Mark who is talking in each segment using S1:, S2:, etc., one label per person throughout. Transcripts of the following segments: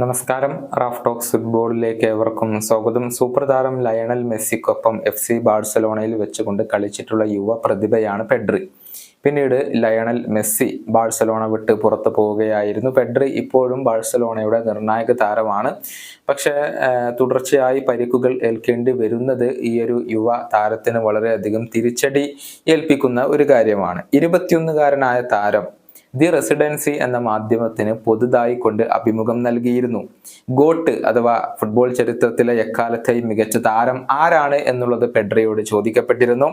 S1: നമസ്കാരം. Raf talks ഫുട്ബോളിലേക്ക് ഏവർക്കും സ്വാഗതം. സൂപ്പർ താരം ലയണൽ മെസ്സിക്കൊപ്പം FC ബാഴ്സലോണയിൽ വെച്ചുകൊണ്ട് കളിച്ചിട്ടുള്ള യുവ പ്രതിഭയാണ് പെഡ്രി. പിന്നീട് ലയണൽ മെസ്സി ബാഴ്സലോണ വിട്ട് പുറത്തു പോവുകയായിരുന്നു. പെഡ്രി ഇപ്പോഴും ബാഴ്സലോണയുടെ നിർണായക താരമാണ്. പക്ഷേ തുടർച്ചയായി പരിക്കുകൾ ഏൽക്കേണ്ടി വരുന്നത് ഈ ഒരു യുവ താരത്തിന് വളരെയധികം തിരിച്ചടി ഏൽപ്പിക്കുന്ന ഒരു കാര്യമാണ്. 21-കാരനായ താരം ദി റെസിഡൻസി എന്ന മാധ്യമത്തിന് പുതുതായി കൊണ്ട് അഭിമുഖം നൽകിയിരുന്നു. ഗോട്ട് അഥവാ ഫുട്ബോൾ ചരിത്രത്തിലെ എക്കാലത്തെയും മികച്ച താരം ആരാണ് എന്നുള്ളത് പെഡ്രിയോട് ചോദിക്കപ്പെട്ടിരുന്നു.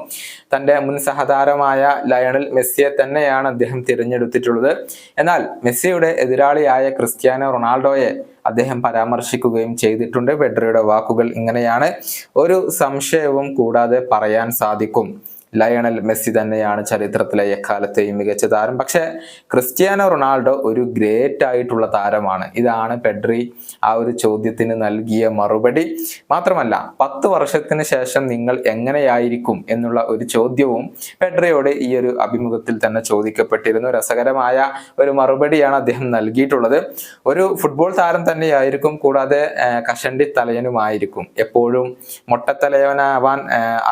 S1: തന്റെ മുൻ സഹതാരമായ ലയണൽ മെസ്സിയെ തന്നെയാണ് അദ്ദേഹം തിരഞ്ഞെടുത്തിട്ടുള്ളത്. എന്നാൽ മെസ്സിയുടെ എതിരാളിയായ ക്രിസ്ത്യാനോ റൊണാൾഡോയെ അദ്ദേഹം പരാമർശിക്കുകയും ചെയ്തിട്ടുണ്ട്. പെഡ്രിയുടെ വാക്കുകൾ ഇങ്ങനെയാണ്: ഒരു സംശയവും കൂടാതെ പറയാൻ സാധിക്കും, ലയണൽ മെസ്സി തന്നെയാണ് ചരിത്രത്തിലെ എക്കാലത്തെയും മികച്ച താരം. പക്ഷെ ക്രിസ്ത്യാനോ റൊണാൾഡോ ഒരു ഗ്രേറ്റ് ആയിട്ടുള്ള താരമാണ്. ഇതാണ് പെഡ്രി ആ ഒരു ചോദ്യത്തിന് നൽകിയ മറുപടി. മാത്രമല്ല 10 വർഷത്തിന് ശേഷം നിങ്ങൾ എങ്ങനെയായിരിക്കും എന്നുള്ള ഒരു ചോദ്യവും പെഡ്രിയോട് ഈ ഒരു അഭിമുഖത്തിൽ തന്നെ ചോദിക്കപ്പെട്ടിരുന്നു. രസകരമായ ഒരു മറുപടിയാണ് അദ്ദേഹം നൽകിയിട്ടുള്ളത്. ഒരു ഫുട്ബോൾ താരം തന്നെയായിരിക്കും, കൂടാതെ കഷണ്ടി തലയനുമായിരിക്കും. എപ്പോഴും മൊട്ടത്തലയനാവാൻ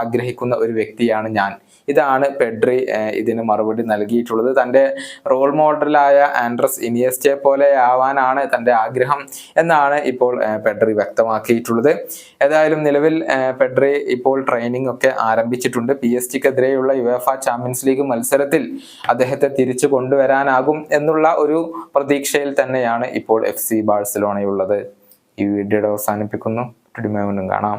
S1: ആഗ്രഹിക്കുന്ന ഒരു വ്യക്തിയാണ് ഞാൻ. ഇതാണ് പെഡ്രി ഇതിന് മറുപടി നൽകിയിട്ടുള്ളത്. തൻ്റെ റോൾ മോഡലായ ആൻഡ്രസ് ഇനിയസ്റ്റയെ പോലെ ആവാനാണ് തൻ്റെ ആഗ്രഹം എന്നാണ് ഇപ്പോൾ പെഡ്രി വ്യക്തമാക്കിയിട്ടുള്ളത്. ഏതായാലും നിലവിൽ പെഡ്രി ഇപ്പോൾ ട്രെയിനിങ് ഒക്കെ ആരംഭിച്ചിട്ടുണ്ട്. PSG-ക്കെതിരെയുള്ള യുവേഫ ചാമ്പ്യൻസ് ലീഗ് മത്സരത്തിൽ അദ്ദേഹത്തെ തിരിച്ചു കൊണ്ടുവരാനാകും എന്നുള്ള ഒരു പ്രതീക്ഷയിൽ തന്നെയാണ് ഇപ്പോൾ FC ബാഴ്സലോണയുള്ളത്. ഈ വീഡിയോയുടെ അവസാനിപ്പിക്കുന്നു. വീണ്ടും കാണാം.